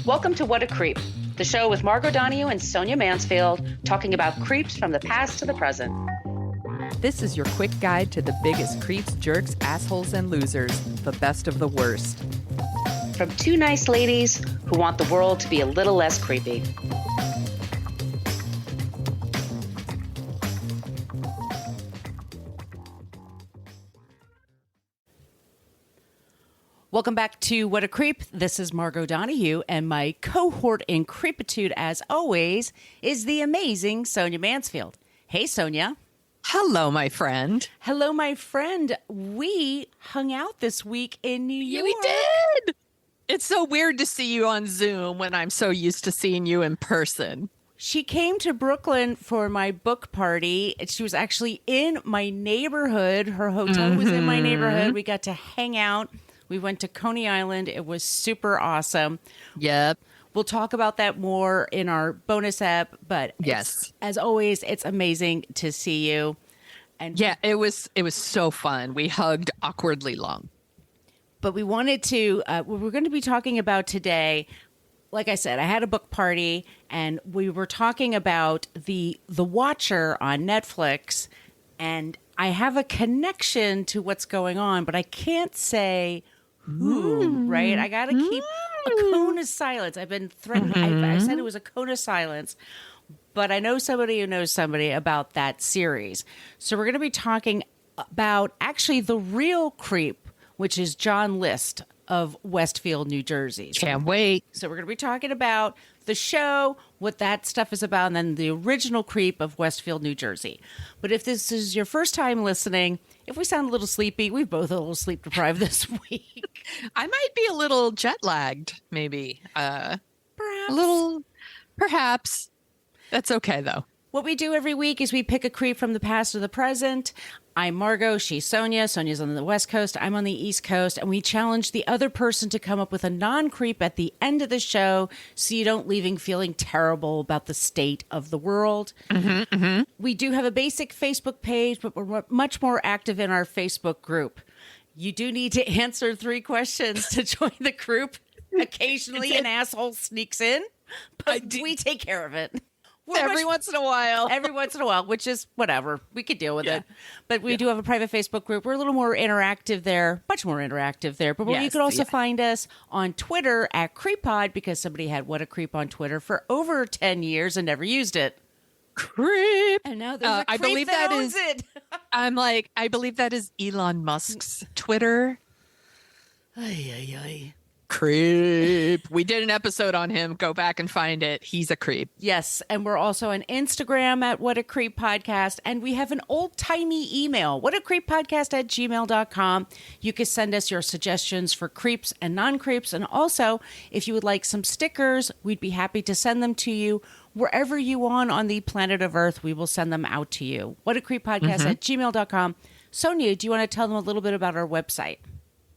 Welcome to What a Creep, the show with Margot Donohue and Sonia Mansfield, talking about creeps from the past to the present. This is your quick guide to the biggest creeps, jerks, assholes, and losers, the best of the worst. From two nice ladies who want the world to be a little less creepy. Welcome back to What a Creep. This is Margot Donohue, and my cohort in creepitude, as always, is the amazing Sonia Mansfield. Hey, Sonia. Hello, my friend. Hello, my friend. We hung out this week in New York. We did. It's so weird to see you on Zoom when I'm so used to seeing you in person. She came to Brooklyn for my book party. She was actually in my neighborhood. Her hotel was in my neighborhood. We got to hang out. We went to Coney Island. It was super awesome. Yep. We'll talk about that more in our bonus app, but yes, as always, it's amazing to see you. And yeah, it was so fun. We hugged awkwardly long. But we wanted to, what we're going to be talking about today, like I said, I had a book party and we were talking about the Watcher on Netflix, and I have a connection to what's going on, but I can't say who, right? I got to keep a cone of silence. I've been threatened. I said it was a cone of silence, but I know somebody who knows somebody about that series. So we're going to be talking about actually the real creep, which is John List of Westfield, New Jersey. Can't wait. So we're going to be talking about the show, what that stuff is about, and then the original creep of Westfield, New Jersey. But if this is your first time listening, if we sound a little sleepy, we've both a little sleep deprived this week. I might be a little jet lagged, maybe. Perhaps. A little, perhaps. That's okay, though. What we do every week is we pick a creep from the past or the present. I'm Margot, she's Sonia. Sonia's on the West Coast, I'm on the East Coast, and we challenge the other person to come up with a non-creep at the end of the show so you don't leaving feeling terrible about the state of the world. We do have a basic Facebook page, but we're much more active in our Facebook group. You do need to answer 3 questions to join the group. Occasionally an asshole sneaks in, but we take care of it. Every once in a while, which is whatever. We could deal with it. But we do have a private Facebook group. We're a little more interactive there, much more interactive there. But you can also find us on Twitter at CreepPod, because somebody had What a Creep on Twitter for over 10 years and never used it. Creep. And now there's a creep I believe that that owns it. I'm like, I believe that is Elon Musk's Twitter. Ay, ay, ay. Creep. We did an episode on him. Go back and find it. He's a creep. Yes. And we're also on Instagram at What a Creep Podcast. And we have an old-timey email, whatacreeppodcast@gmail.com. You can send us your suggestions for creeps and non-creeps. And also, if you would like some stickers, we'd be happy to send them to you. Wherever you want on the planet of Earth, we will send them out to you. Whatacreeppodcast@gmail.com. Sonia, do you want to tell them a little bit about our website?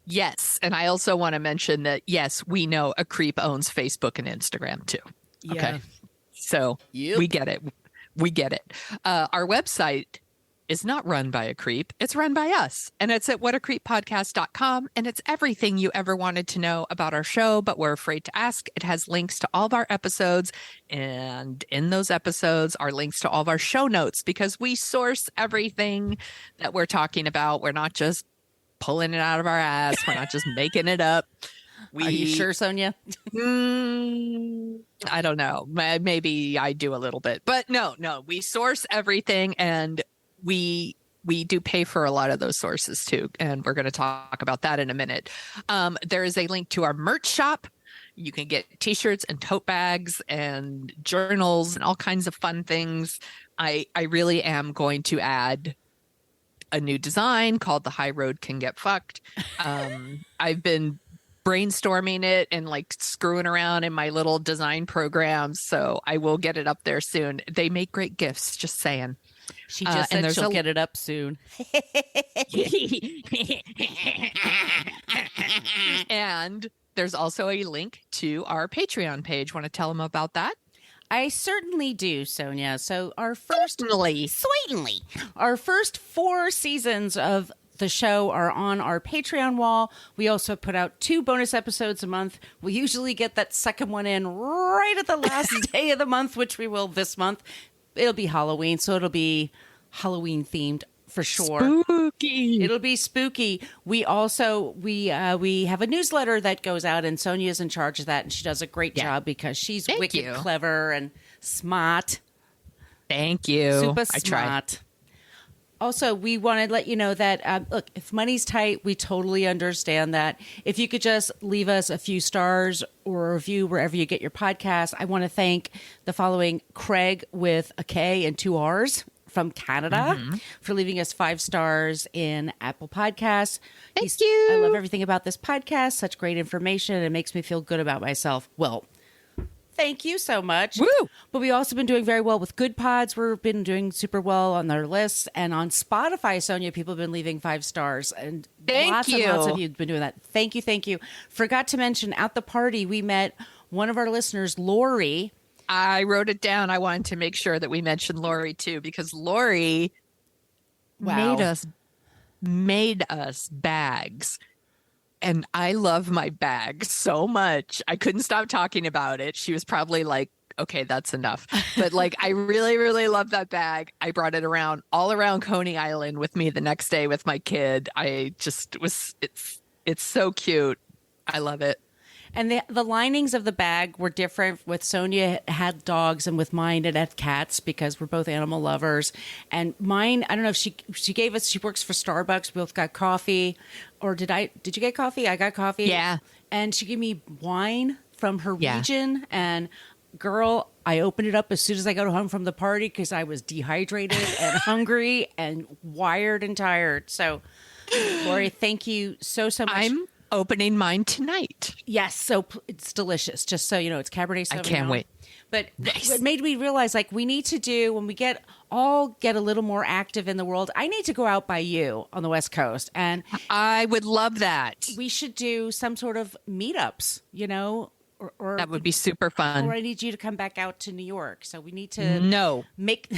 Yes. And I also want to mention that, yes, we know a creep owns Facebook and Instagram too. Yeah. Okay. So we get it. We get it. Our website is not run by a creep. It's run by us. And it's at whatacreeppodcast.com. And it's everything you ever wanted to know about our show, but we're afraid to ask. It has links to all of our episodes. And in those episodes are links to all of our show notes, because we source everything that we're talking about. We're not just pulling it out of our ass. We're not just making it up. Are you sure, Sonia? I don't know. Maybe I do a little bit, but no. We source everything, and we do pay for a lot of those sources too. And we're going to talk about that in a minute. There is a link to our merch shop. You can get t-shirts and tote bags and journals and all kinds of fun things. I really am going to add a new design called The High Road Can Get Fucked. I've been brainstorming it and like screwing around in my little design programs, so I will get it up there soon. They make great gifts, just saying. She just said she'll get it up soon. And there's also a link to our Patreon page. Want to tell them about that? I certainly do, Sonia. So our first... Certainly. Our first 4 seasons of the show are on our Patreon wall. We also put out 2 bonus episodes a month. We usually get that second one in right at the last day of the month, which we will this month. It'll be Halloween, so it'll be Halloween themed for sure. Spooky. It'll be spooky. We also we have a newsletter that goes out, and Sonia's in charge of that, and she does a great job because she's wicked clever and smart. Thank you. Super I try. smart. Also, we want to let you know that, look, if money's tight, we totally understand that. If you could just leave us a few stars or a review wherever you get your podcast. I want to thank the following: Craig with a K and 2 R's from Canada for leaving us 5 stars in Apple Podcasts. Thank you. I love everything about this podcast. Such great information. It makes me feel good about myself. Well, thank you so much. Woo! But we also been doing very well with Good Pods. We've been doing super well on their lists. And on Spotify, Sonia, people have been leaving 5 stars. And lots of you have been doing that. Thank you, thank you. Forgot to mention, at the party, we met one of our listeners, Lori. I wrote it down. I wanted to make sure that we mentioned Lori too, because Lori made us bags. And I love my bag so much. I couldn't stop talking about it. She was probably like, okay, that's enough. But like, I really, really love that bag. I brought it around all around Coney Island with me the next day with my kid. I just it's so cute. I love it. And the linings of the bag were different. With Sonia, it had dogs, and with mine, it had cats because we're both animal lovers. And mine, I don't know if she gave us. She works for Starbucks. We both got coffee, or did you get coffee? I got coffee. Yeah. And she gave me wine from her region. And girl, I opened it up as soon as I got home from the party because I was dehydrated and hungry and wired and tired. So, Lori, thank you so much. I'm opening mine tonight. Yes, so it's delicious. Just so you know, it's Cabernet Sauvignon. I can't wait. But nice. It made me realize, like, we need to do, when we get a little more active in the world, I need to go out by you on the West Coast. And I would love that. we should do some sort of meetups, or That would be super fun. Or I need you to come back out to New York. So we need to No. make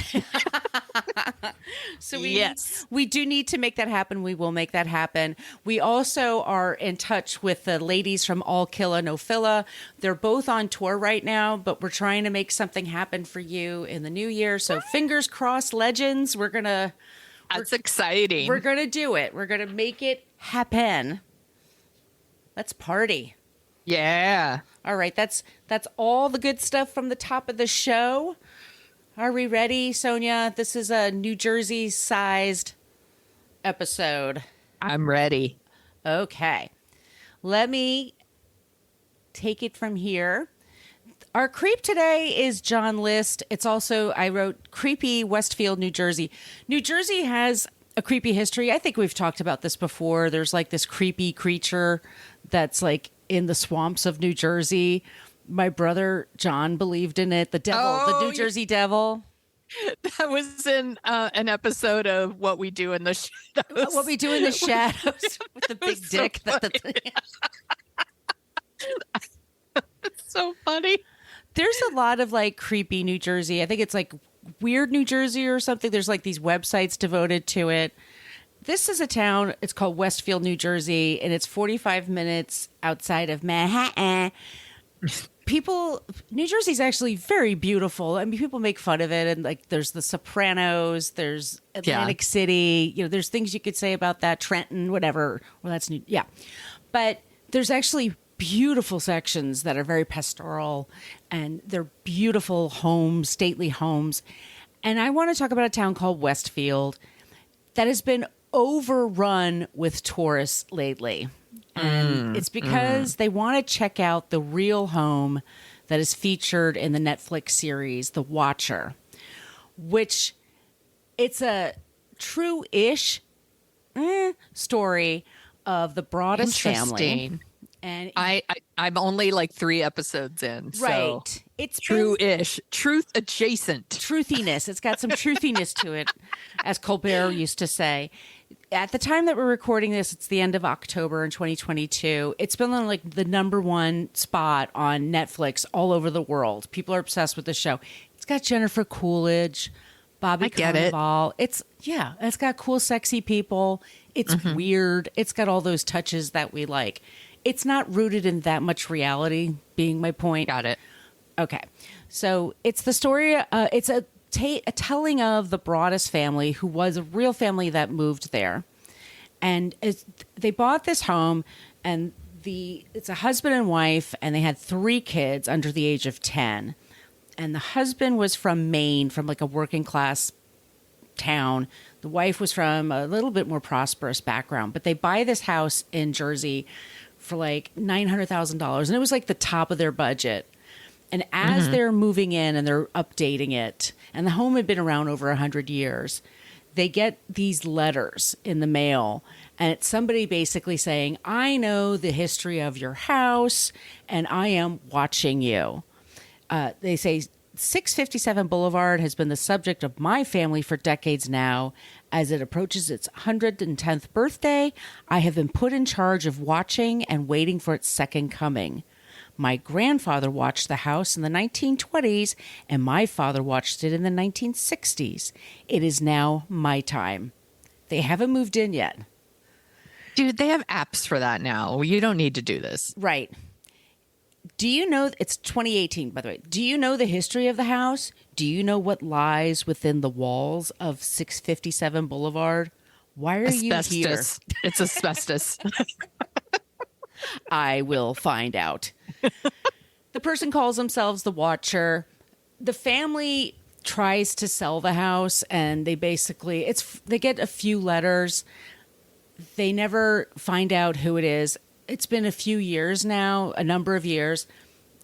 we do need to make that happen. We will make that happen. We also are in touch with the ladies from All Killa No Filla. They're both on tour right now, but we're trying to make something happen for you in the new year. So fingers crossed, legends. That's exciting. We're gonna do it. We're gonna make it happen. Let's party. Yeah. All right, that's all the good stuff from the top of the show. Are we ready, Sonia? This is a New Jersey-sized episode. I'm ready. Okay. Let me take it from here. Our creep today is John List. It's also, I wrote, creepy Westfield, New Jersey. New Jersey has a creepy history. I think we've talked about this before. There's like this creepy creature that's like in the swamps of New Jersey. My brother John believed in it. The devil, the New Jersey devil. That was in an episode of What We Do in the Shadows. What We Do in the Shadows with the big dick. So it's so funny. There's a lot of like creepy New Jersey. I think it's like Weird New Jersey or something. There's like these websites devoted to it. This is a town, it's called Westfield, New Jersey, and it's 45 minutes outside of Manhattan. New Jersey's actually very beautiful. I mean, people make fun of it, and like there's the Sopranos, there's Atlantic City, there's things you could say about that, Trenton, whatever. Well, that's new. Yeah. But there's actually beautiful sections that are very pastoral, and they're beautiful homes, stately homes. And I want to talk about a town called Westfield that has been overrun with tourists lately. And it's because they want to check out the real home that is featured in the Netflix series, The Watcher, which it's a true-ish story of the Broaddus family. And I'm only like 3 episodes in. Right. So It's true-ish, truth adjacent. Truthiness. It's got some truthiness to it, as Colbert used to say. At the time that we're recording this, it's the end of October in 2022. It's been on like the #1 spot on Netflix all over the world. People are obsessed with the show. It's got Jennifer Coolidge, Bobby Cannavale. It's got cool, sexy people. It's weird. It's got all those touches that we like. It's not rooted in that much reality, being my point. Got it. Okay. So it's the story, it's a telling of the Broaddus family, who was a real family that moved there. And they bought this home, and it's a husband and wife, and they had 3 kids under the age of 10. And the husband was from Maine, from like a working class town. The wife was from a little bit more prosperous background, but they buy this house in Jersey for like $900,000, and it was like the top of their budget. And as they're moving in and they're updating it, and the home had been around over 100 years, they get these letters in the mail, and it's somebody basically saying, I know the history of your house, and I am watching you. They say 657 Boulevard has been the subject of my family for decades now. As it approaches its 110th birthday, I have been put in charge of watching and waiting for its second coming. My grandfather watched the house in the 1920s, and my father watched it in the 1960s. It is now my time. They haven't moved in yet. Dude, they have apps for that now. You don't need to do this. Right. Do you know, it's 2018, by the way. Do you know the history of the house? Do you know what lies within the walls of 657 Boulevard? Why are you here? It's asbestos. I will find out. The person calls themselves the Watcher. The family tries to sell the house, and they basically, they get a few letters. They never find out who it is. It's been a few years now, a number of years.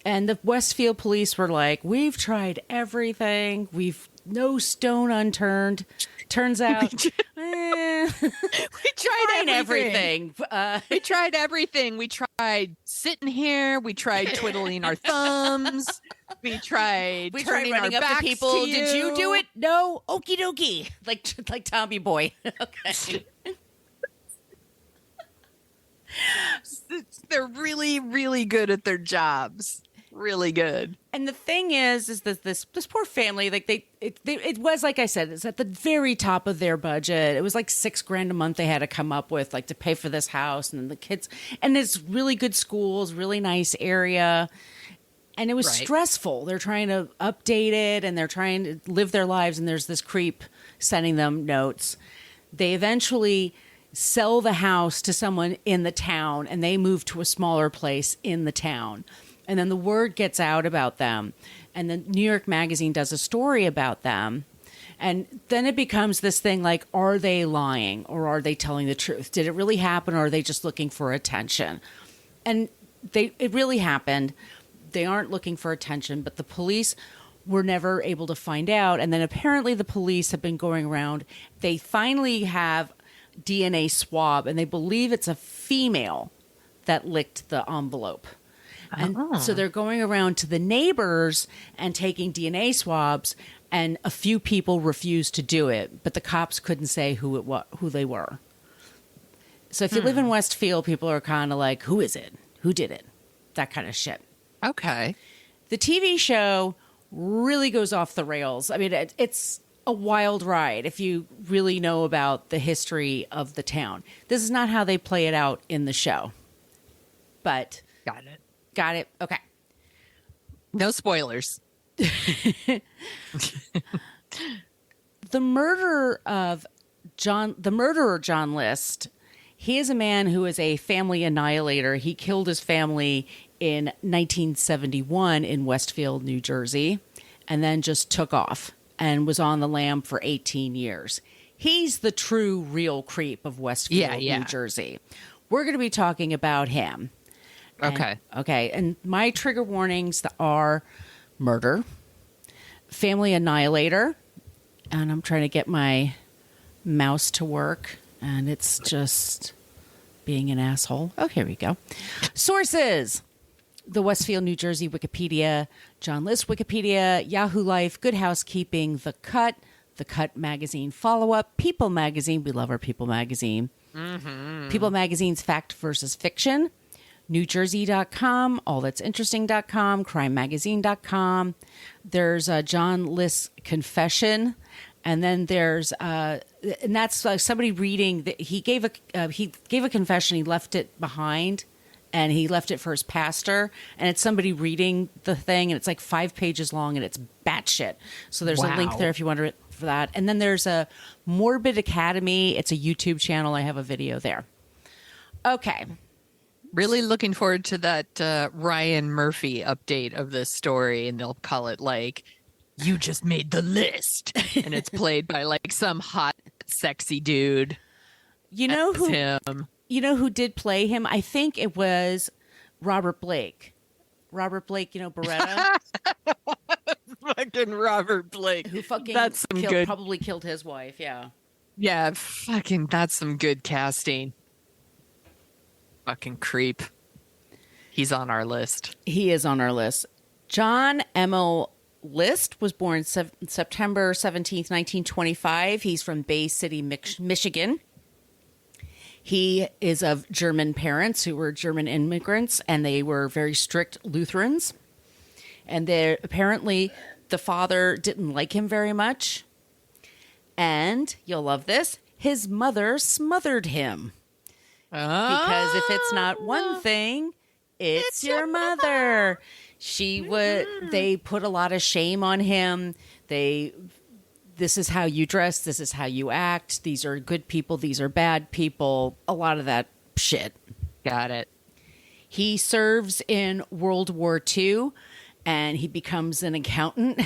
And the Westfield police were like, we've tried everything. We've no stone unturned. Turns out, we tried everything. We tried everything. We tried sitting here. We tried twiddling our thumbs. We tried turning running our up backs to people. to you. Did you do it? No. Okie dokie. Like Tommy Boy. Okay. They're really, really good at their jobs. Really good. And the thing is that this poor family, like it was, like I said, it's at the very top of their budget. It was like $6,000 a month they had to come up with, like, to pay for this house, and the kids, and it's really good schools, really nice area. And it was stressful. They're trying to update it, and they're trying to live their lives, and there's this creep sending them notes. They eventually sell the house to someone in the town, and they move to a smaller place in the town. And then the word gets out about them, and the New York Magazine does a story about them. And then it becomes this thing like, are they lying, or are they telling the truth? Did it really happen, or are they just looking for attention? And it really happened. They aren't looking for attention, but the police were never able to find out. And then apparently the police have been going around. They finally have DNA swab, and they believe it's a female that licked the envelope. And so they're going around to the neighbors and taking DNA swabs, and a few people refused to do it, but the cops couldn't say who they were. So if you live in Westfield, people are kind of like, who is it? Who did it? That kind of shit. Okay. The TV show really goes off the rails. I mean, it's a wild ride if you really know about the history of the town. This is not how they play it out in the show. But Got it. Okay. No spoilers. The murderer John List, he is a man who is a family annihilator. He killed his family in 1971 in Westfield, New Jersey, and then just took off and was on the lam for 18 years. He's the true, real creep of Westfield, New Jersey. We're going to be talking about him. Okay. And my trigger warnings are murder, family annihilator, and I'm trying to get my mouse to work, and it's just being an asshole. Oh, here we go. Sources: the Westfield, New Jersey Wikipedia, John List Wikipedia, Yahoo Life, Good Housekeeping, The Cut Magazine Follow-Up, People Magazine. We love our People Magazine. People Magazine's Fact versus Fiction, NewJersey.com, AllThat'sInteresting.com, CrimeMagazine.com. There's a John List Confession, And then there's and that's somebody reading that he gave a confession. He left it behind, and he left it for his pastor. And it's somebody reading the thing, and it's like 5 pages long, and it's batshit. So there's a link there if you want to for that. And then there's a Morbid Academy. It's a YouTube channel. I have a video there. Okay. Really looking forward to that Ryan Murphy update of this story, and they'll call it like, "You just made the list," and it's played by like some hot, sexy dude. You know who? Him. You know who did play him? I think it was Robert Blake. Robert Blake, Beretta, fucking Robert Blake, who fucking probably killed his wife. Yeah. Yeah, fucking. That's some good casting. Fucking creep. He's on our list. He is on our list. John Emil List was born September 17th, 1925. He's from Bay City, Michigan. He is of German parents who were German immigrants, and they were very strict Lutherans. And apparently the father didn't like him very much. And you'll love this, his mother smothered him. Because if it's not one thing, it's your mother. They put a lot of shame on him. This is how you dress. This is how you act. These are good people. These are bad people. A lot of that shit. Got it. He serves in World War II, and he becomes an accountant.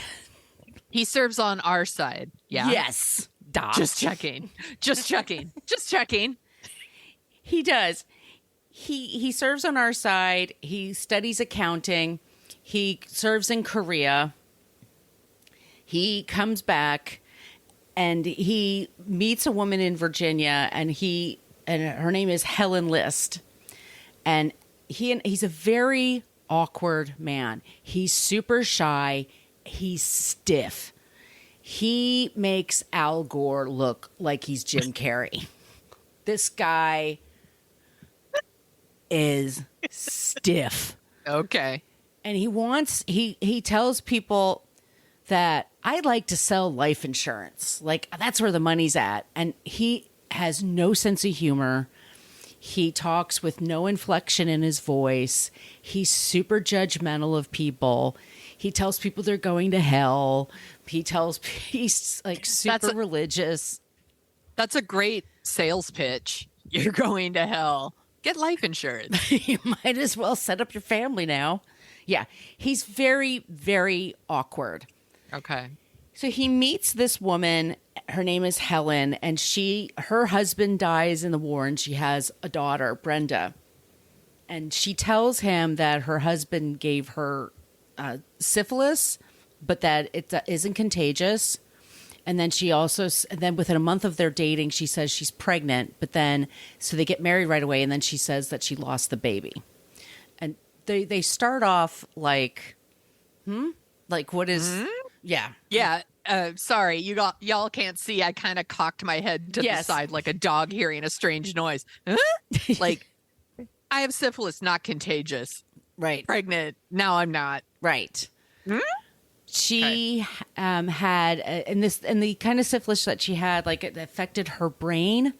He serves on our side. Yeah. Yes. Duh. Just checking. Just checking. Just checking. He does. He serves on our side. He studies accounting. He serves in Korea. He comes back, and he meets a woman in Virginia, and her name is Helen List. And he's a very awkward man. He's super shy. He's stiff. He makes Al Gore look like he's Jim Carrey. This guy is stiff. Okay. And he tells people that I'd like to sell life insurance. Like, that's where the money's at. And he has no sense of humor. He talks with no inflection in his voice. He's super judgmental of people. He tells people they're going to hell. He's like super religious. That's a great sales pitch. You're going to hell. Get life insurance. You might as well set up your family now. Yeah, he's very, very awkward. Okay. So he meets this woman. Her name is Helen, and her husband dies in the war, and she has a daughter, Brenda. And she tells him that her husband gave her syphilis, but that it isn't contagious. And then then within a month of their dating, she says she's pregnant, so they get married right away. And then she says that she lost the baby. And they start off like, like what is, yeah. Yeah. Sorry, y'all can't see. I kind of cocked my head to the side like a dog hearing a strange noise. Huh? Like, I have syphilis, not contagious. Right. Pregnant. No, I'm not. Right. She had and the kind of syphilis that she had, like, it affected her brain,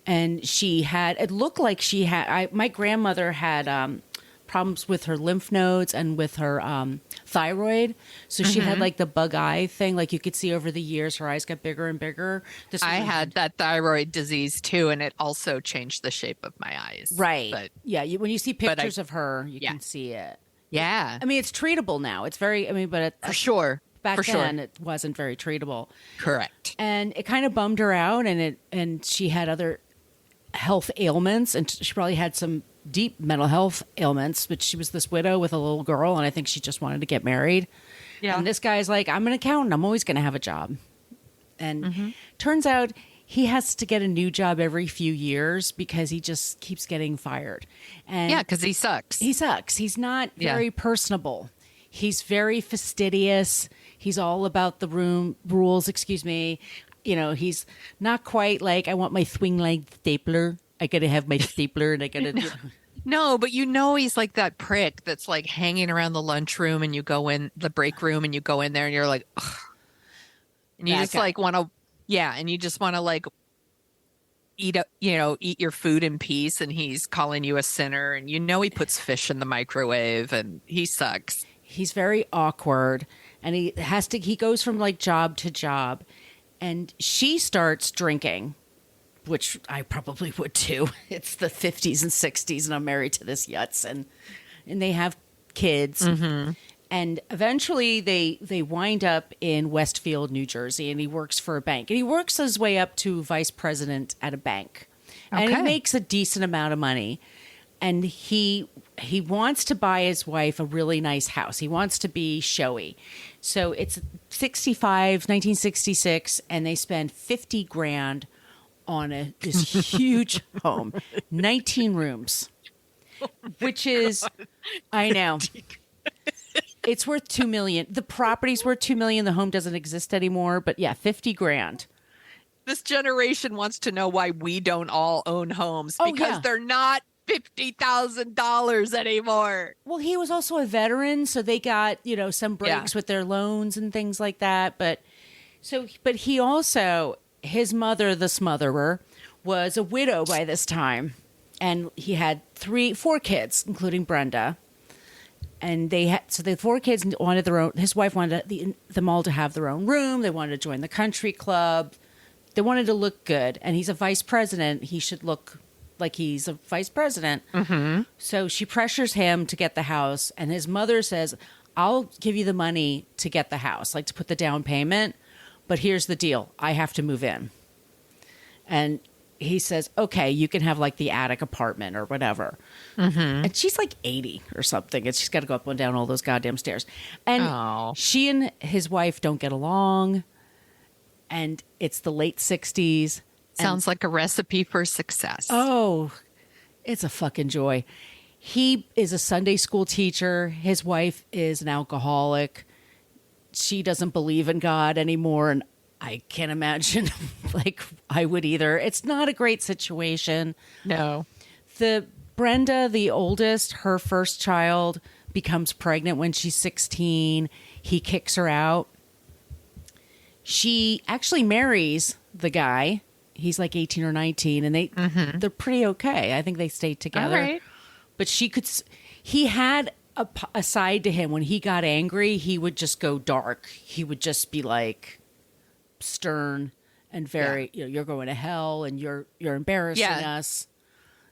and it looked like she had. My grandmother had problems with her lymph nodes and with her thyroid, so she had like the bug eye thing, like you could see over the years her eyes got bigger and bigger. I had that thyroid disease too, and it also changed the shape of my eyes. Right. But, yeah, when you see pictures of her, you can see it. Yeah. I mean, it's treatable now. It's very, but for sure. Back then it wasn't very treatable. Correct. And it kind of bummed her out, and she had other health ailments, and she probably had some deep mental health ailments, but she was this widow with a little girl, and I think she just wanted to get married. Yeah. And this guy's like, I'm an accountant. I'm always going to have a job. And turns out he has to get a new job every few years because he just keeps getting fired. And yeah, because he sucks. He sucks. He's not very personable. He's very fastidious. He's all about the rules, excuse me. He's not quite like, I want my swing-leg stapler. I got to have my stapler, and I got to... No, but he's like that prick that's like hanging around the lunchroom, and you go in the break room and you go in there and you're like, ugh. And you That just guy. like want to, yeah, and you just want to like eat your food in peace. And he's calling you a sinner. And he puts fish in the microwave and he sucks. He's very awkward, and he goes from like job to job, and she starts drinking, which I probably would too. It's the 50s and 60s, and I'm married to this Yutz, and they have kids. And eventually they wind up in Westfield, New Jersey, and he works for a bank. And he works his way up to vice president at a bank. And he Okay. makes a decent amount of money. And he wants to buy his wife a really nice house. He wants to be showy. So it's 1966, and they spend 50 grand on this huge home, 19 rooms, which is, I know. It's worth 2 million. The property's worth 2 million. The home doesn't exist anymore, but yeah, 50 grand. This generation wants to know why we don't all own homes Oh, because yeah. they're not $50,000 anymore. Well, he was also a veteran, so they got, some breaks with their loans and things like that. But he also, his mother, the smotherer, was a widow by this time. And he had 4 kids, including Brenda. And the 4 kids wanted their own. His wife wanted them all to have their own room. They wanted to join the country club. They wanted to look good. And he's a vice president. He should look like he's a vice president. So she pressures him to get the house. And his mother says, I'll give you the money to get the house, like to put the down payment. But here's the deal. I have to move in. And he says, okay, you can have like the attic apartment or whatever. And she's like 80 or something. And she's got to go up and down all those goddamn stairs. And she and his wife don't get along. And it's the late 60s. Sounds like a recipe for success. Oh, it's a fucking joy. He is a Sunday school teacher. His wife is an alcoholic. She doesn't believe in God anymore. And I can't imagine, like, I would either. It's not a great situation. No. Brenda, the oldest, her first child, becomes pregnant when she's 16. He kicks her out. She actually marries the guy. He's like 18 or 19, and they're pretty okay. I think they stayed together. All right. But he had a side to him. When he got angry, he would just go dark. He would just be like stern and very, you're going to hell and you're embarrassing us.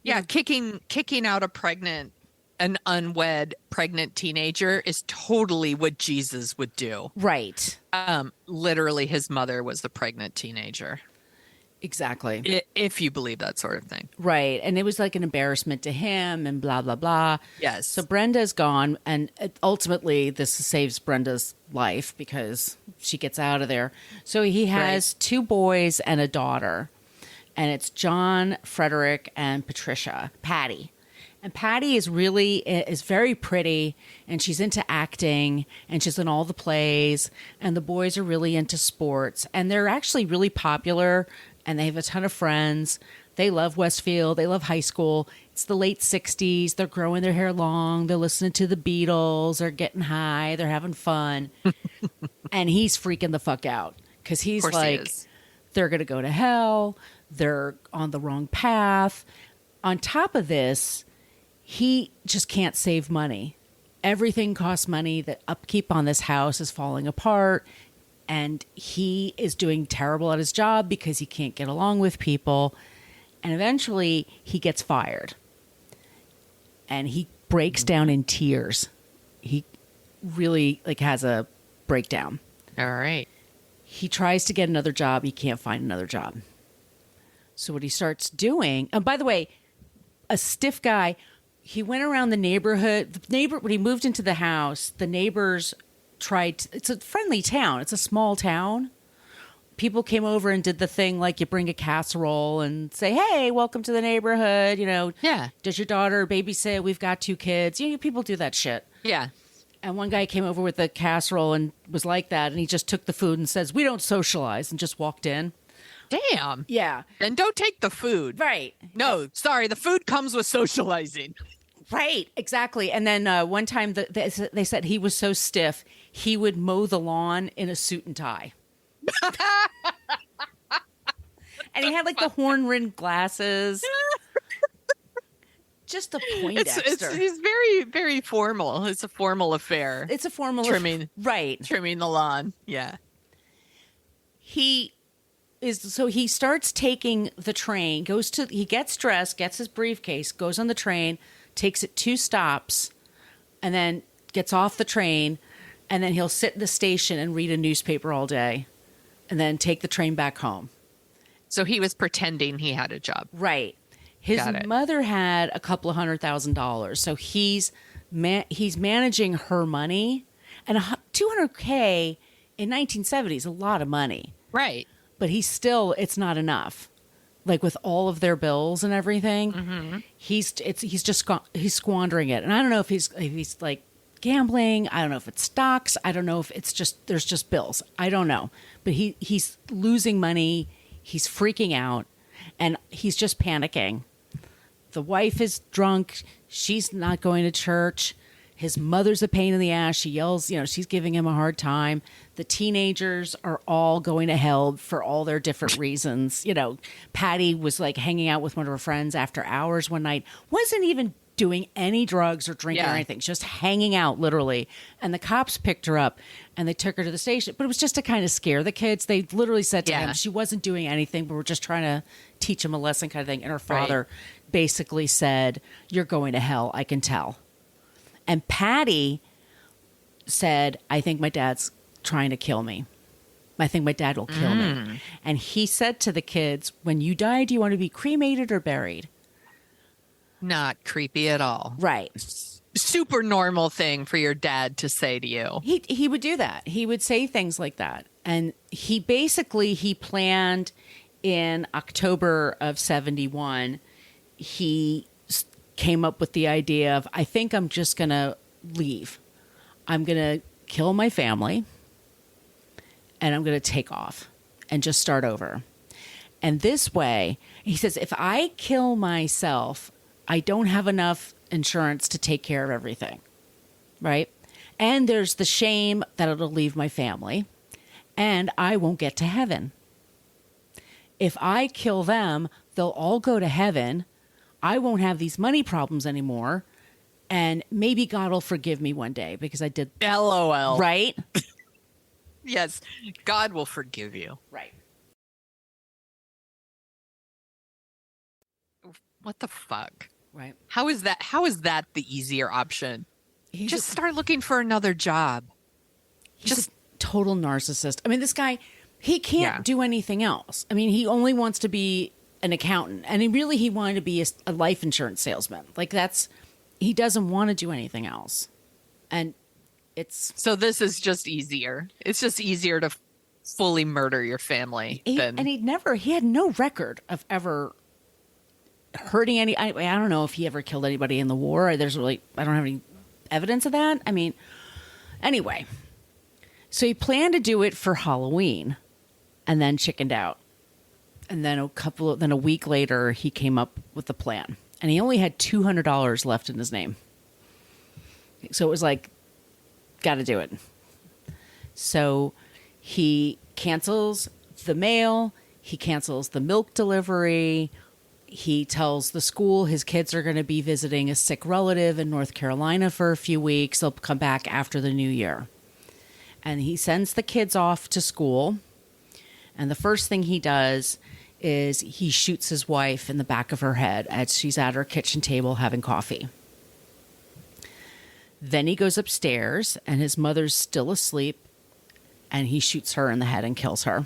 Yeah, kicking out an unwed pregnant teenager is totally what Jesus would do. Right. Literally, his mother was the pregnant teenager. Exactly. If you believe that sort of thing. Right. And it was like an embarrassment to him and blah, blah, blah. Yes. So Brenda's gone. And ultimately, this saves Brenda's life because she gets out of there. So he has 2 boys and a daughter. And it's John, Frederick, and Patty. And Patty is very pretty, and she's into acting, and she's in all the plays, and the boys are really into sports, and they're actually really popular, and they have a ton of friends. They love Westfield. They love high school. It's the late 60s. They're growing their hair long. They're listening to the Beatles. They're getting high. They're having fun. And he's freaking the fuck out because he's like, they're going to go to hell. They're on the wrong path. On top of this, he just can't save money. Everything costs money. The upkeep on this house is falling apart. And he is doing terrible at his job because he can't get along with people. And eventually he gets fired. And he breaks down in tears. He really has a breakdown. All right. He tries to get another job. He can't find another job. So what he starts doing, and by the way, a stiff guy, he went around the neighborhood. When he moved into the house, the neighbors it's a friendly town. It's a small town. People came over and did the thing like you bring a casserole and say, hey, welcome to the neighborhood. Yeah. Does your daughter babysit? We've got 2 kids. People do that shit. Yeah. And one guy came over with a casserole and was like that. And he just took the food and says, we don't socialize, and just walked in. Damn. Yeah. And don't take the food. Right. No, sorry. The food comes with socializing. Right. Exactly. And then one time they said he was so stiff, he would mow the lawn in a suit and tie. And he had like the horn-rimmed glasses. Just a Poindexter. He's very, very formal. It's a formal affair. It's a formal right. Trimming the lawn. Yeah. He starts taking the train, he gets dressed, gets his briefcase, goes on the train, takes it 2 stops, and then gets off the train, and then he'll sit in the station and read a newspaper all day, and then take the train back home. So he was pretending he had a job. Right. His mother had a couple of $100,000, so he's managing her money, and $200K in 1970 is a lot of money. Right. But it's not enough. Like with all of their bills and everything, he's squandering it. And I don't know if he's like gambling. I don't know if it's stocks. I don't know if there's just bills. I don't know. But he's losing money. He's freaking out, and he's just panicking. The wife is drunk. She's not going to church. His mother's a pain in the ass. She yells, she's giving him a hard time. The teenagers are all going to hell for all their different reasons. Patty was like hanging out with one of her friends after hours one night, wasn't even doing any drugs or drinking or anything, just hanging out literally. And the cops picked her up and they took her to the station. But it was just to kind of scare the kids. They literally said to him, she wasn't doing anything, but we're just trying to teach him a lesson kind of thing. And her father basically said, "You're going to hell, I can tell." And Patty said, "I think my dad's trying to kill me. I think my dad will kill me." And he said to the kids, "When you die, do you want to be cremated or buried?" Not creepy at all. Right. Super normal thing for your dad to say to you. He would do that. He would say things like that. And he planned in October of 71, he came up with the idea of, I think I'm just going to leave. I'm going to kill my family and I'm going to take off and just start over. And this way, he says, if I kill myself, I don't have enough insurance to take care of everything, right? And there's the shame that it'll leave my family, and I won't get to heaven. If I kill them, they'll all go to heaven. I won't have these money problems anymore, and maybe God will forgive me one day because I did. LOL. Right? Yes, God will forgive you. Right. What the fuck? Right. How is that the easier option? Just start looking for another job. He's just a total narcissist. I mean, this guy, he can't do anything else. I mean, he only wants to be an accountant, and he wanted to be a life insurance salesman. Like he doesn't want to do anything else. And so this is just easier. It's just easier to fully murder your family. He had no record of ever hurting I don't know if he ever killed anybody in the war. I don't have any evidence of that. I mean, anyway, so he planned to do it for Halloween and then chickened out. And then a week later, he came up with the plan, and he only had $200 left in his name. So it was like, got to do it. So he cancels the mail. He cancels the milk delivery. He tells the school his kids are going to be visiting a sick relative in North Carolina for a few weeks. They'll come back after the new year. And he sends the kids off to school. And the first thing he does is he shoots his wife in the back of her head as she's at her kitchen table having coffee. Then he goes upstairs and his mother's still asleep, and he shoots her in the head and kills her.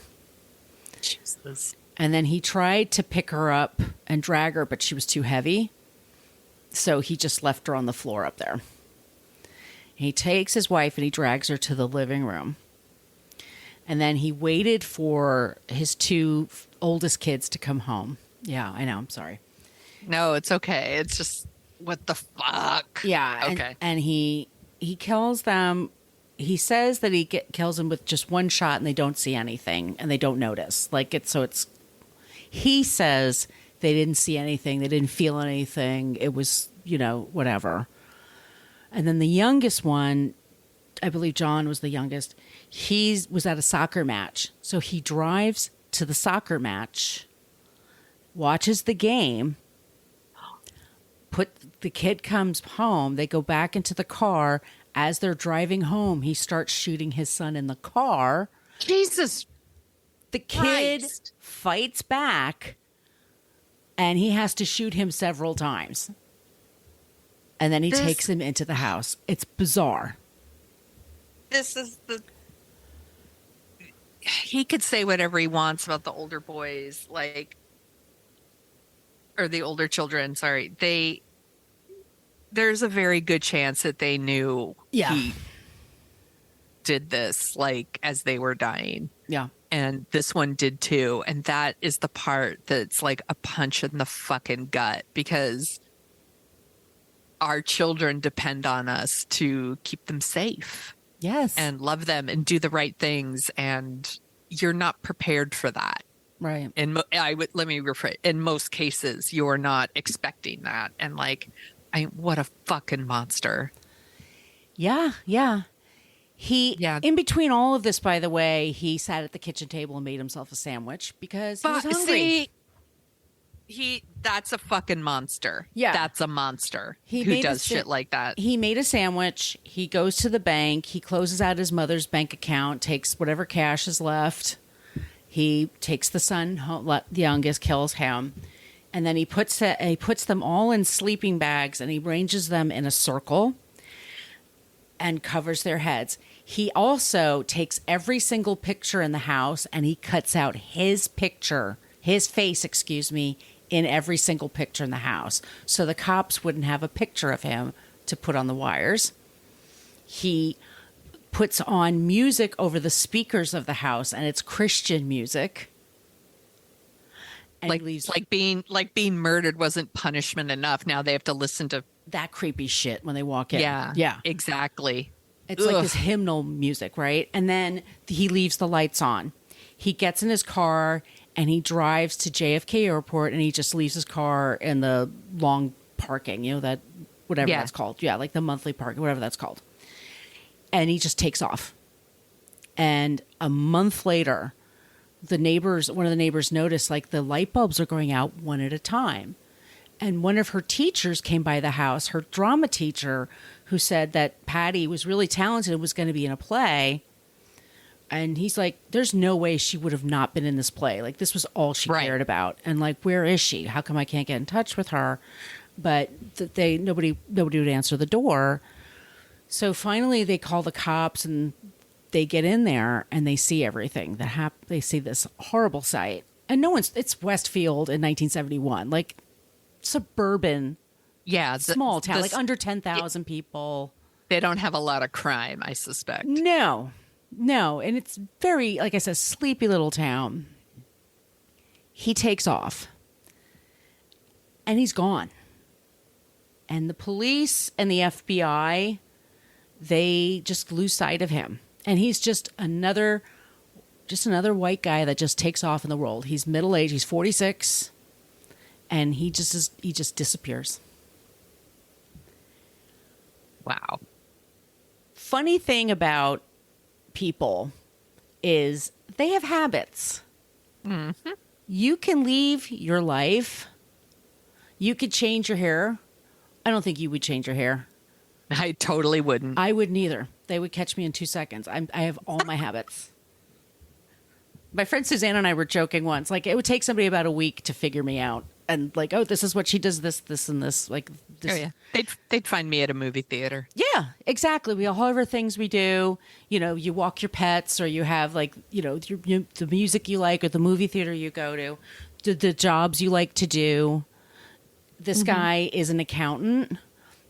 Jesus. And then he tried to pick her up and drag her, but she was too heavy. So he just left her on the floor up there. He takes his wife and he drags her to the living room. And then he waited for his two oldest kids to come home. Yeah, I know. I'm sorry. No, it's okay. It's just, what the fuck? Yeah. Okay. And he kills them. He says that he kills them with just one shot and they don't see anything and they don't notice. He says they didn't see anything. They didn't feel anything. It was, whatever. And then the youngest one, I believe John was the youngest. He was at a soccer match. So he drives to the soccer match, watches the game, the kid comes home, they go back into the car. As they're driving home, he starts shooting his son in the car. Jesus. The kid Christ. fights back, and he has to shoot him several times. And then he takes him into the house. It's bizarre. This is he could say whatever he wants about the older boys, like, or the older children, sorry. There's a very good chance that they knew he did this, like, as they were dying. Yeah. And this one did too. And that is the part that's like a punch in the fucking gut, because our children depend on us to keep them safe. Yes. And love them and do the right things. And you're not prepared for that. Right. And let me rephrase. In most cases, you're not expecting that. And like, what a fucking monster. Yeah. Yeah. In between all of this, by the way, he sat at the kitchen table and made himself a sandwich because he was hungry. That's a fucking monster. Yeah. That's a monster who does shit like that. He made a sandwich. He goes to the bank. He closes out his mother's bank account, takes whatever cash is left. He takes the son home, the youngest, kills him. And then he puts them all in sleeping bags and he arranges them in a circle and covers their heads. He also takes every single picture in the house and he cuts out his face, in every single picture in the house. So the cops wouldn't have a picture of him to put on the wires. He puts on music over the speakers of the house and it's Christian music. And like being murdered wasn't punishment enough. Now they have to listen to that creepy shit when they walk in. Yeah, exactly. It's like this hymnal music, right? And then he leaves the lights on. He gets in his car and he drives to JFK Airport and he just leaves his car in the long parking, that whatever that's called. Yeah, like the monthly parking, whatever that's called. And he just takes off. And a month later, one of the neighbors noticed like the light bulbs are going out one at a time. And one of her teachers came by the house, her drama teacher, who said that Patty was really talented and was going to be in a play. And he's like, there's no way she would have not been in this play. Like, this was all she cared about. And like, where is she? How come I can't get in touch with her? But nobody would answer the door. So finally they call the cops and they get in there and they see everything that happened. They see this horrible sight. And it's Westfield in 1971. Like, suburban, small town, like under 10,000 people. They don't have a lot of crime, I suspect. No, and it's very, like I said, sleepy little town. He takes off, and he's gone. And the police and the FBI, they just lose sight of him, and he's just another white guy that just takes off in the world. He's middle aged. He's 46. And he just disappears. Wow. Funny thing about people is they have habits. Mm-hmm. You can leave your life. You could change your hair. I don't think you would change your hair. I totally wouldn't. I wouldn't either. They would catch me in 2 seconds. I have all my habits. My friend Suzanne and I were joking once. Like, it would take somebody about a week to figure me out. And like, oh, this is what she does, this, and this. Like, this. Oh, yeah. They'd find me at a movie theater. Yeah, exactly. We all have things we do. You walk your pets, or you have like, the music you like, or the movie theater you go to, the jobs you like to do. This guy is an accountant.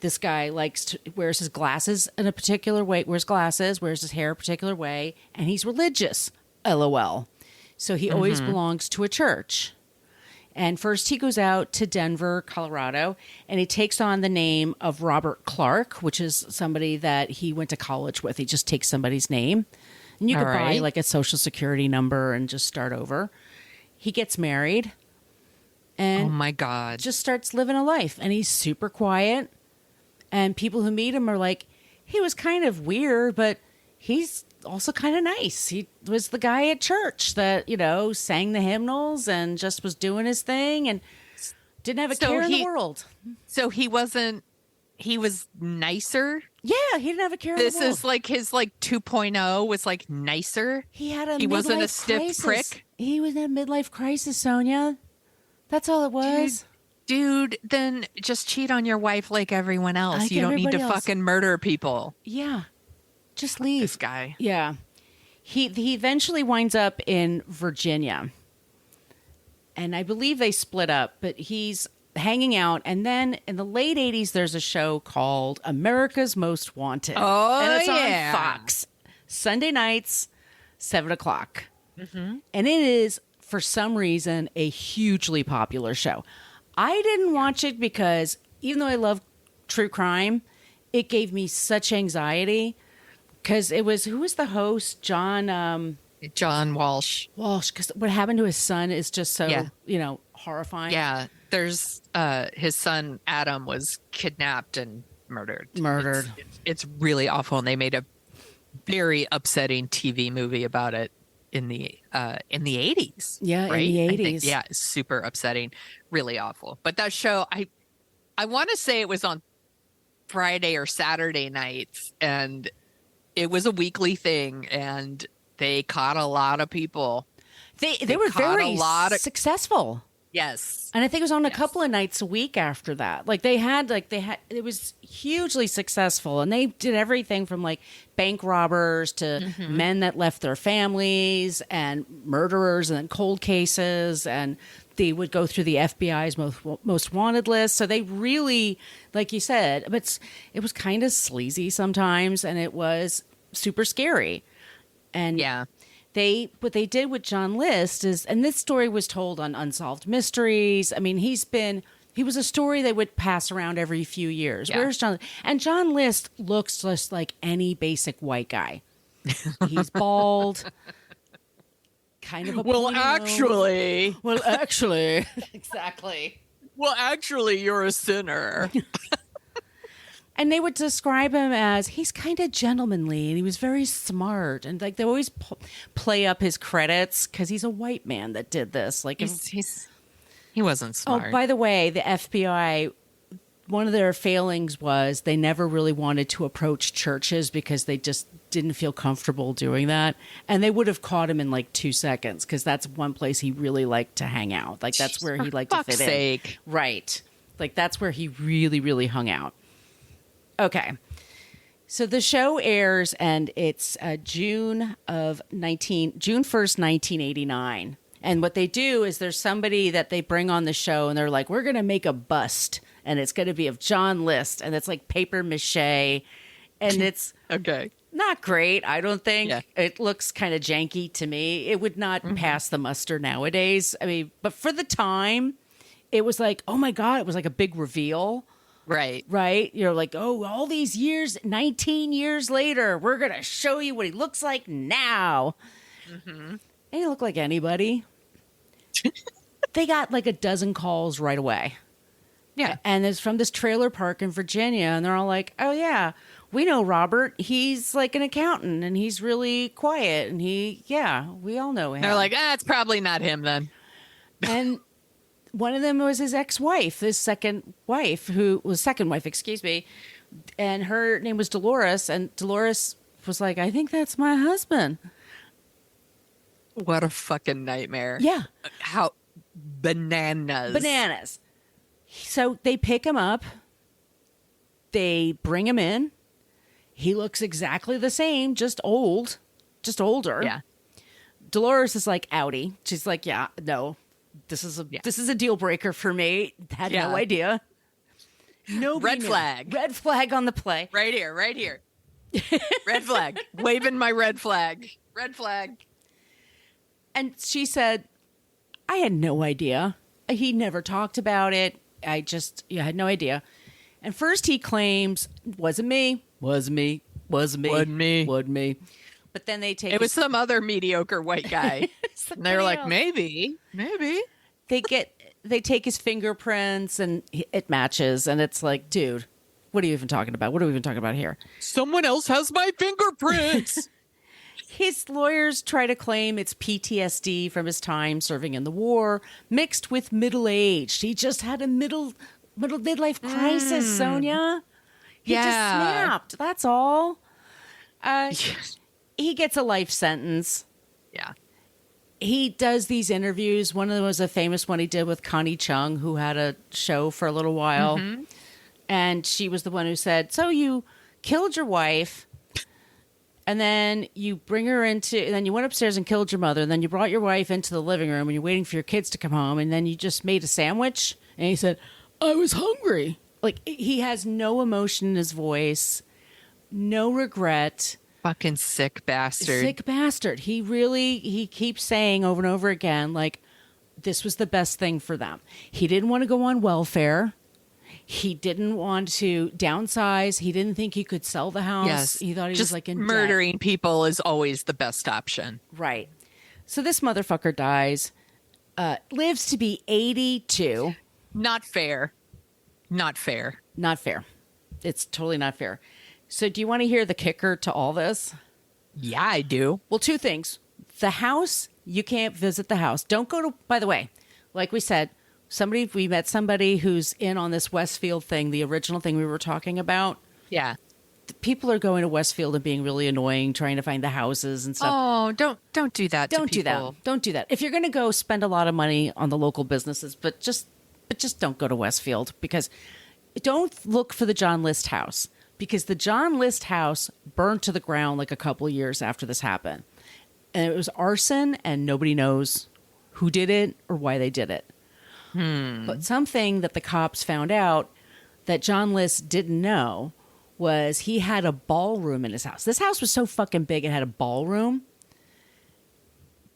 This guy wears his glasses in a particular way, wears his hair a particular way, and he's religious. LOL. So he always belongs to a church. And first he goes out to Denver, Colorado, and he takes on the name of Robert Clark, which is somebody that he went to college with. He just takes somebody's name. And you could buy like a social security number and just start over. He gets married and oh my God, just starts living a life. And he's super quiet. And people who meet him are like, he was kind of weird, but he's also kind of nice. He was the guy at church that, sang the hymnals and just was doing his thing and didn't have a care in the world. So he was nicer. Yeah, he didn't have a care in the world. This is like his 2.0 was like nicer. He wasn't a stiff prick. He was in a midlife crisis, Sonia. That's all it was. Dude, then just cheat on your wife like everyone else. Like you don't need to everybody else. fucking murder people. Yeah. Just leave. This guy. Yeah. He eventually winds up in Virginia. And I believe they split up, but he's hanging out. And then in the late 80s, there's a show called America's Most Wanted. Oh, and it's yeah. on Fox. Sunday nights, 7 o'clock. Mm-hmm. And it is, for some reason, a hugely popular show. I didn't watch it because even though I love true crime, it gave me such anxiety. Because it was, who was the host? John Walsh. Walsh. Because what happened to his son is just so, Yeah. horrifying. Yeah. There's his son, Adam, was kidnapped and murdered. It's really awful. And they made a very upsetting TV movie about it in the 80s. Yeah, right? in the I think. 80s. Yeah, super upsetting. Really awful. But that show, I want to say it was on Friday or Saturday nights, and it was a weekly thing, and they caught a lot of people. They were very successful. Yes. And I think it was on a couple of nights a week after that. It was hugely successful. And they did everything from bank robbers to men that left their families and murderers and cold cases. And they would go through the FBI's most wanted list. So they really, like you said, it was kind of sleazy sometimes, and it was super scary. And yeah. What they did with John List is, and this story was told on Unsolved Mysteries. I mean, he was a story they would pass around every few years. Yeah. Where's John? And John List looks just like any basic white guy. He's bald, kind of a Well, actually, exactly. Well, actually, you're a sinner. And they would describe him as he's kind of gentlemanly and he was very smart. And they always play up his credits because he's a white man that did this. He wasn't smart. Oh, by the way, the FBI, one of their failings was they never really wanted to approach churches because they just didn't feel comfortable doing that. And they would have caught him in 2 seconds because that's one place he really liked to hang out. That's where he liked to fit in. Right. That's where he really, really hung out. Okay, so the show airs, and it's June 1st, 1989. And what they do is there's somebody that they bring on the show, and they're like, we're going to make a bust, and it's going to be of John List, and it's like paper mache, and it's okay. Not great, I don't think. Yeah. It looks kind of janky to me. It would not pass the muster nowadays. I mean, but for the time, it was like, oh my God, it was like a big reveal. Right. You're like, oh, all these years, 19 years later, we're going to show you what he looks like now. And he looked like anybody. They got a dozen calls right away. Yeah. And it's from this trailer park in Virginia. And they're all like, oh, yeah, we know Robert. He's like an accountant and he's really quiet. And we all know him. They're like, it's probably not him then. And one of them was his ex-wife, second wife, excuse me. And her name was Dolores. And Dolores was like, I think that's my husband. What a fucking nightmare. Yeah. How bananas. So they pick him up. They bring him in. He looks exactly the same, just older. Yeah. Dolores is like, outie. She's like, yeah, no. This is a deal breaker for me. Had no idea. Red flag. Red flag on the play. Right here. Red flag. Waving my red flag. Red flag. And she said, I had no idea. He never talked about it. I had no idea. And first he claims, wasn't me. But then they take... It was some other mediocre white guy. And they were like, maybe. They take his fingerprints and it matches. And it's like, dude, what are you even talking about? What are we even talking about here? Someone else has my fingerprints. His lawyers try to claim it's PTSD from his time serving in the war, mixed with middle age. He just had a midlife crisis, Sonia. He just snapped. That's all. He gets a life sentence. Yeah. He does these interviews. One of them was a famous one he did with Connie Chung, who had a show for a little while. Mm-hmm. And she was the one who said, so you killed your wife, and then you bring her into, and then you went upstairs and killed your mother, and then you brought your wife into the living room, and you're waiting for your kids to come home, and then you just made a sandwich. And he said, I was hungry. Like, he has no emotion in his voice, no regret. Fucking sick bastard. Sick bastard. He keeps saying over and over again, like, this was the best thing for them. He didn't want to go on welfare. He didn't want to downsize. He didn't think he could sell the house. Yes. He thought he just was like in murdering debt. people is always the best option. Right. So this motherfucker dies, lives to be 82. Not fair. Not fair. Not fair. It's totally not fair. So do you want to hear the kicker to all this? Yeah, I do. Well, two things. The house, you can't visit the house. Don't go to, by the way, like we said, we met somebody who's in on this Westfield thing, the original thing we were talking about. Yeah. People are going to Westfield and being really annoying, trying to find the houses and stuff. Oh, don't do that. Don't do that. Don't do that. If you're going to go spend a lot of money on the local businesses, but just don't go to Westfield, because don't look for the John List house, because the John List house burned to the ground like a couple of years after this happened. And it was arson, and nobody knows who did it or why they did it. But something that the cops found out that John List didn't know was he had a ballroom in his house. This house was so fucking big, it had a ballroom.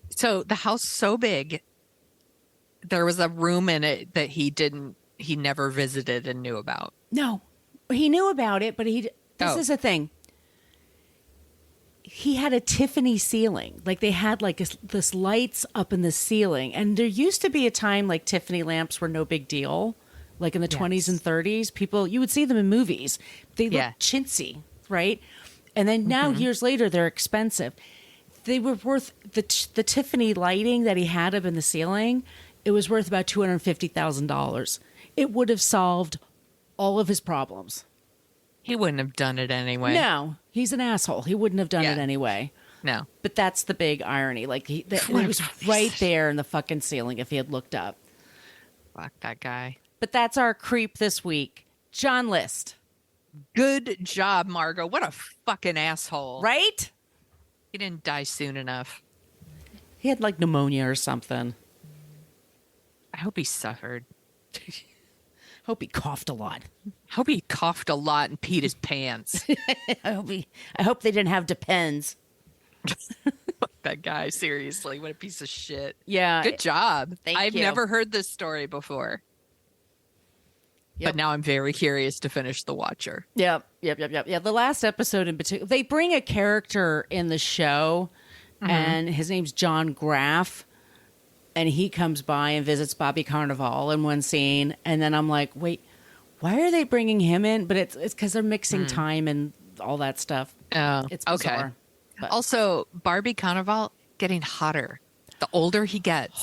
So the house so big, there was a room in it that he never visited and knew about. No, he knew about it, but this is a thing. He had a Tiffany ceiling. Like, they had like this lights up in the ceiling. And there used to be a time like Tiffany lamps were no big deal. Like in the 20s and 30s, you would see them in movies. They look chintzy, right? And then now years later, they're expensive. They were worth, the Tiffany lighting that he had up in the ceiling, it was worth about $250,000. It would have solved all of his problems. He wouldn't have done it anyway. No, he's an asshole. He wouldn't have done it anyway. No. But that's the big irony. Like, it was right there in the fucking ceiling if he had looked up. Fuck that guy. But that's our creep this week. John List. Good job, Margot. What a fucking asshole. Right? He didn't die soon enough. He had like pneumonia or something. I hope he suffered. Hope he coughed a lot. I hope he coughed a lot and peed his pants. I hope they didn't have Depends. Fuck that guy, seriously. What a piece of shit. Yeah. Good job. I've you. never heard this story before. Yep. But now I'm very curious to finish The Watcher. Yep. Yeah, the last episode in particular, they bring a character in the show, and his name's John Graff, and he comes by and visits Bobby Carnival in one scene, and then I'm like, wait, why are they bringing him in? But it's because they're mixing time and all that stuff. Oh, It's bizarre. okay. But. Also, Barbie Carnival getting hotter. The older he gets,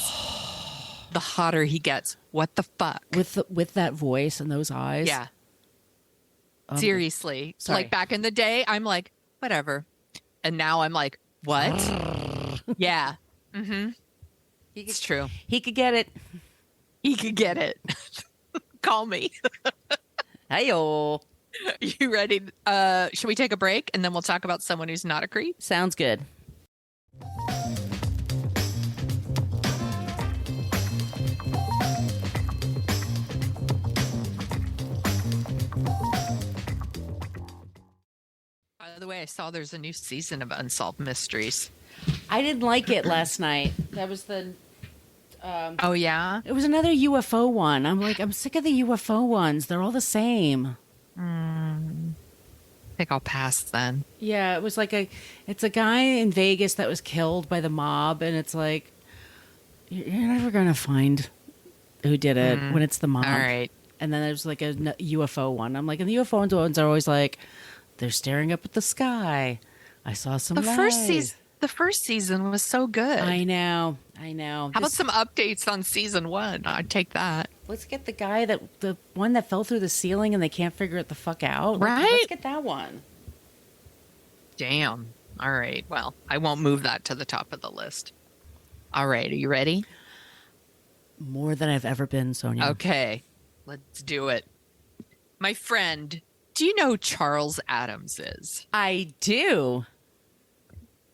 the hotter he gets. What the fuck? With that voice and those eyes. Yeah. Seriously. Sorry. Like back in the day, I'm like, whatever. And now I'm like, what? Yeah. Mm-hmm. It's true. He could get it. He could get it. Call me. Hey-o. You ready? Should we take a break and then we'll talk about someone who's not a creep? Sounds good. By the way, I saw there's a new season of Unsolved Mysteries. I didn't like it last night. That was the... Oh, yeah? It was another UFO one. I'm like, I'm sick of the UFO ones. They're all the same. I think I'll pass then. Yeah, it was like it's a guy in Vegas that was killed by the mob, and it's like, you're never going to find who did it when it's the mob. All right. and then there's like a UFO one. I'm like, and the UFO ones are always like, they're staring up at the sky. I saw some light. The first season was so good. I know. I know. How about some updates on season 1? I'd take that. Let's get the one that fell through the ceiling and they can't figure it the fuck out. Right? Let's get that one. Damn. All right. Well, I won't move that to the top of the list. All right. Are you ready? More than I've ever been, Sonia. Okay. Let's do it. My friend, do you know who Charles Addams is? I do.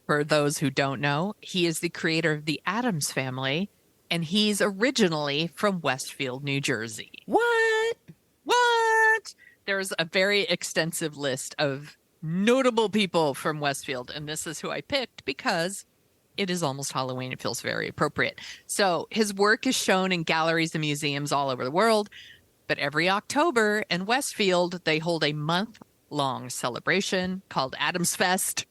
For those who don't know, he is the creator of the Addams Family, and he's originally from Westfield, New Jersey. What? What? There's a very extensive list of notable people from Westfield, and this is who I picked because it is almost Halloween. It feels very appropriate. So his work is shown in galleries and museums all over the world, but every October in Westfield, they hold a month-long celebration called Addams Fest.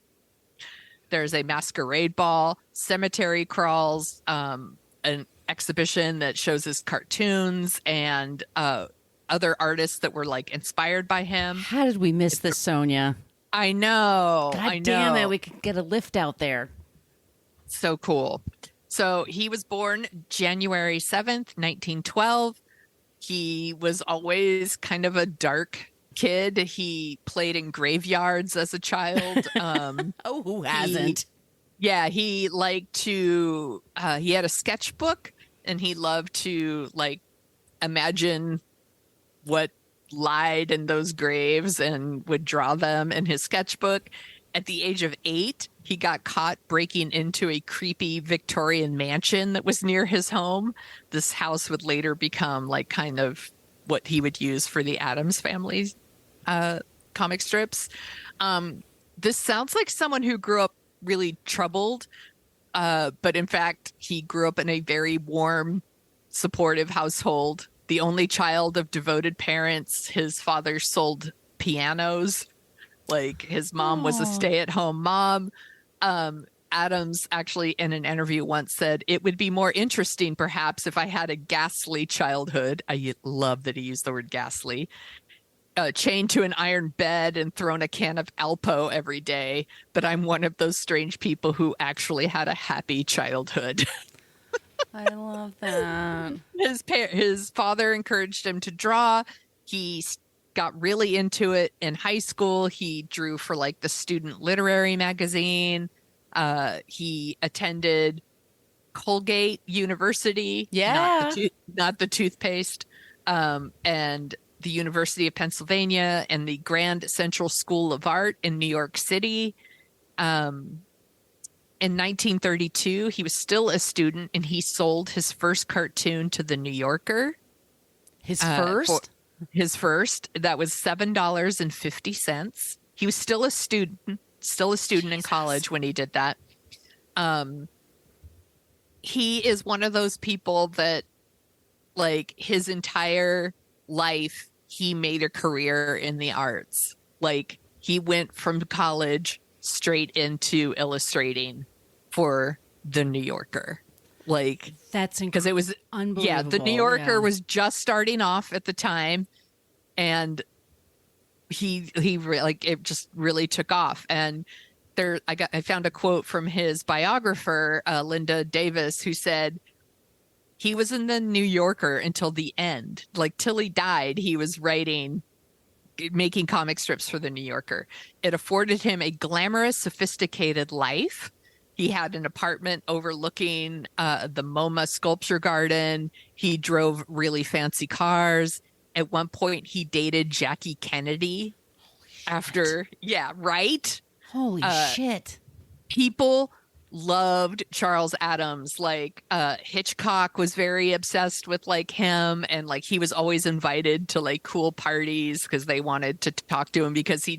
There's a masquerade ball, cemetery crawls, an exhibition that shows his cartoons and other artists that were like inspired by him. How did we miss this, Sonia? I know. God damn it. We could get a lift out there. So cool. So he was born January 7th, 1912. He was always kind of a dark kid. He played in graveyards as a child. Oh, who hasn't? He liked to, he had a sketchbook and he loved to like imagine what lied in those graves and would draw them in his sketchbook. At the age of 8, he got caught breaking into a creepy Victorian mansion that was near his home. This house would later become like kind of what he would use for the Addams Family comic strips. This sounds like someone who grew up really troubled, but in fact, he grew up in a very warm, supportive household. The only child of devoted parents. His father sold pianos. Like his mom was a stay-at-home mom. Addams actually in an interview once said, "It would be more interesting perhaps if I had a ghastly childhood." I love that he used the word ghastly. Chained to an iron bed and thrown a can of Alpo every day. But I'm one of those strange people who actually had a happy childhood. I love that. His father encouraged him to draw. He got really into it in high school. He drew for like the Student Literary Magazine. He attended Colgate University. Yeah. Not the toothpaste. And the University of Pennsylvania and the Grand Central School of Art in New York City. In 1932, he was still a student and he sold his first cartoon to the New Yorker. His first? His first. That was $7.50. He was still a student in college when he did that. He is one of those people that, like, his entire life, he made a career in the arts. Like, he went from college straight into illustrating for the New Yorker. Like, that's because it was unbelievable. Yeah, the New Yorker was just starting off at the time, and he like it just really took off. And I found a quote from his biographer, Linda Davis, who said he was in the New Yorker until the end. Like, till he died, he was making comic strips for the New Yorker. It afforded him a glamorous, sophisticated life. He had an apartment overlooking the MoMA sculpture garden. He drove really fancy cars. At one point, he dated Jackie Kennedy. Yeah, right? Holy shit. People loved Charles Addams. Like, Hitchcock was very obsessed with like him, and like he was always invited to like cool parties because they wanted to talk to him, because he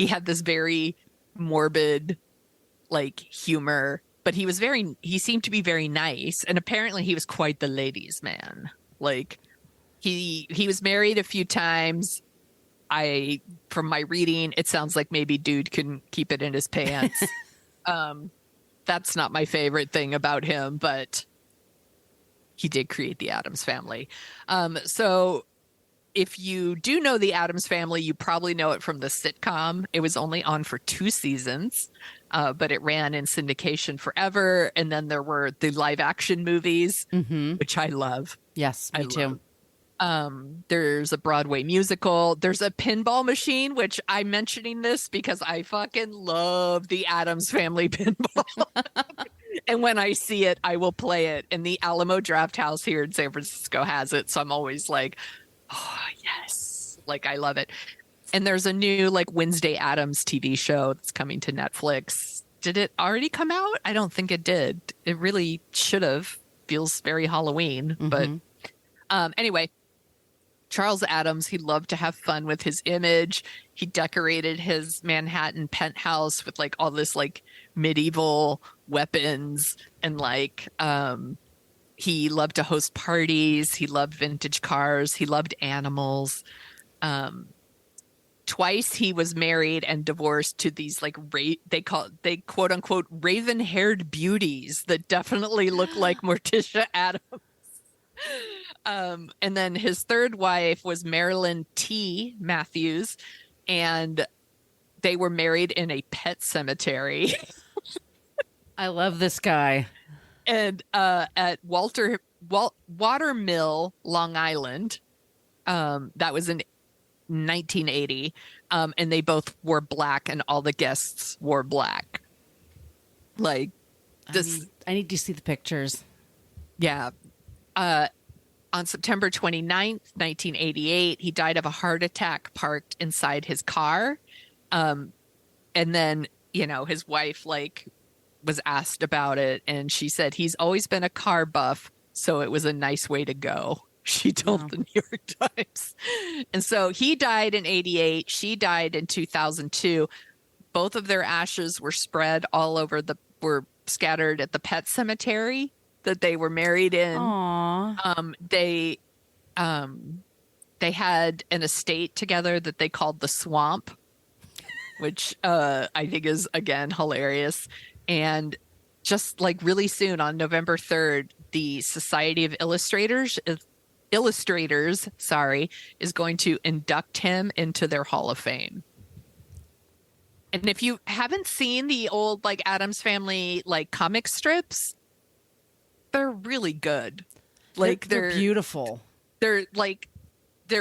had this very morbid like humor, but he seemed to be very nice, and apparently he was quite the ladies' man. Like, he was married a few times. From my reading, it sounds like maybe dude couldn't keep it in his pants. That's not my favorite thing about him, but he did create the Addams Family. So if you do know the Addams Family, you probably know it from the sitcom. It was only on for 2 seasons, but it ran in syndication forever. And then there were the live action movies, which I love. Yes, me too. There's a Broadway musical. There's a pinball machine, which I'm mentioning this because I fucking love the Addams Family pinball. And when I see it, I will play it. And the Alamo Draft House here in San Francisco has it. So I'm always like, oh, yes. Like, I love it. And there's a new, like, Wednesday Addams TV show that's coming to Netflix. Did it already come out? I don't think it did. It really should have. Feels very Halloween. But anyway, Charles Addams, he loved to have fun with his image. He decorated his Manhattan penthouse with like all this like medieval weapons and like he loved to host parties. He loved vintage cars. He loved animals. Twice he was married and divorced to these like they quote unquote raven-haired beauties that definitely look like Morticia Addams. And then his third wife was Marilyn T. Matthews, and they were married in a pet cemetery. I love this guy. And at Watermill, Long Island, that was in 1980, and they both wore black, and all the guests wore black. Like this, I need to see the pictures. Yeah. On September 29th, 1988, he died of a heart attack parked inside his car. And then, you know, his wife like was asked about it, and she said he's always been a car buff, so it was a nice way to go. She told the New York Times. And so he died in 88. She died in 2002. Both of their ashes were spread all over were scattered at the pet cemetery that they were married in. Aww. They had an estate together that they called the Swamp, which I think is again hilarious. And just like really soon on November 3rd, the Society of Illustrators, is going to induct him into their Hall of Fame. And if you haven't seen the old like Addams Family like comic strips, they're really good. Like they're beautiful. They're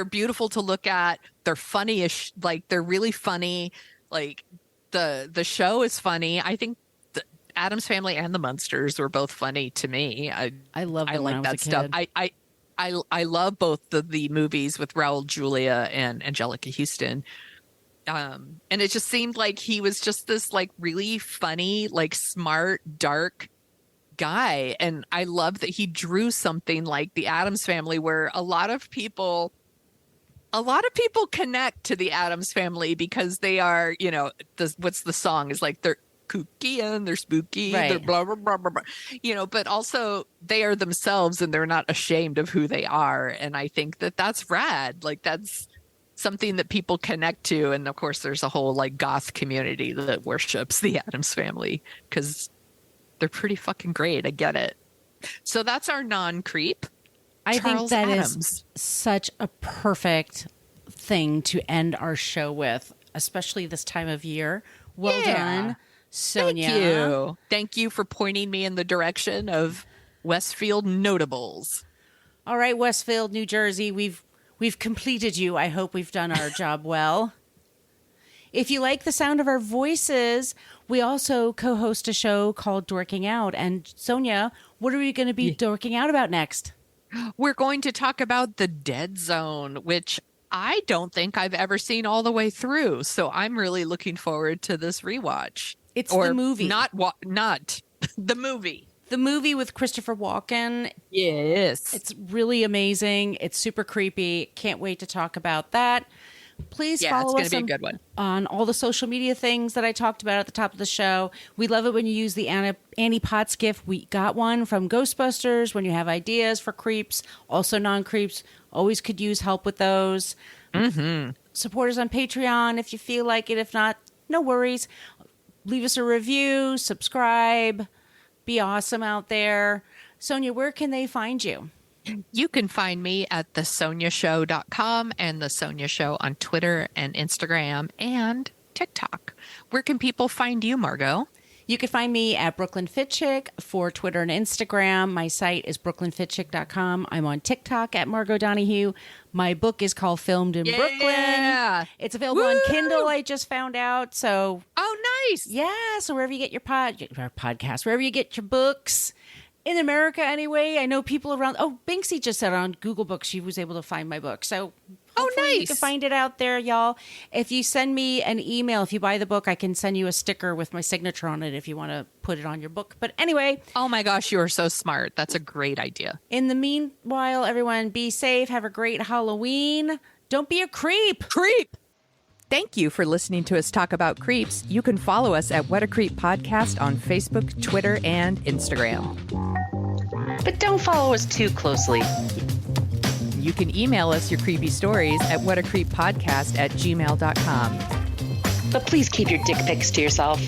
beautiful to look at. They're funny-ish. Like they're really funny. Like the show is funny. I think the Addams Family and the Munsters were both funny to me. I love them. I like that stuff. I love both the movies with Raul Julia and Angelica Houston. And it just seemed like he was just this like really funny, like smart, dark guy. And I love that he drew something like the Addams Family, where a lot of people connect to the Addams Family because they are, you know, what's the song is like they're kooky and they're spooky, right. They're blah, blah, blah, blah, blah, you know, but also they are themselves and they're not ashamed of who they are. And I think that that's rad. Like that's something that people connect to. And of course there's a whole like goth community that worships the Addams Family because they're pretty fucking great. I get it. So that's our non-creep. I Charles think that Addams. is such a perfect thing to end our show with, especially this time of year. Well done, Sonia. Thank you. Thank you for pointing me in the direction of Westfield notables. All right, Westfield, New Jersey, we've completed you. I hope we've done our job well. If you like the sound of our voices, we also co-host a show called Dorking Out. And Sonia, what are we going to be dorking out about next? We're going to talk about The Dead Zone, which I don't think I've ever seen all the way through. So I'm really looking forward to this rewatch. It's the movie. Not the movie. The movie with Christopher Walken. Yes. It's really amazing. It's super creepy. Can't wait to talk about that. Please follow us be a good one. On all the social media things that I talked about at the top of the show. We love it when you use the Annie Potts gift. We got one from Ghostbusters when you have ideas for creeps, also non-creeps. Always could use help with those. Mm-hmm. Support us on Patreon if you feel like it. If not, no worries. Leave us a review, subscribe, be awesome out there. Sonia, where can they find you? You can find me at thesoniashow.com and The Sonia Show on Twitter and Instagram and TikTok. Where can people find you, Margot? You can find me at Brooklyn Fit Chick for Twitter and Instagram. My site is brooklynfitchick.com. I'm on TikTok at Margot Donahue. My book is called Filmed in Brooklyn. It's available on Kindle, I just found out. So, nice. Yeah, so wherever you get your podcast, wherever you get your books. In America, anyway, I know people around. Oh, Binksy just said on Google Books she was able to find my book. So hopefully you can find it out there, y'all. If you send me an email, if you buy the book, I can send you a sticker with my signature on it if you want to put it on your book. But anyway. Oh my gosh, you are so smart. That's a great idea. In the meanwhile, everyone, be safe. Have a great Halloween. Don't be a creep. Thank you for listening to us talk about creeps. You can follow us at What a Creep Podcast on Facebook, Twitter, and Instagram. But don't follow us too closely. You can email us your creepy stories at whatacreeppodcast@gmail.com. But please keep your dick pics to yourself.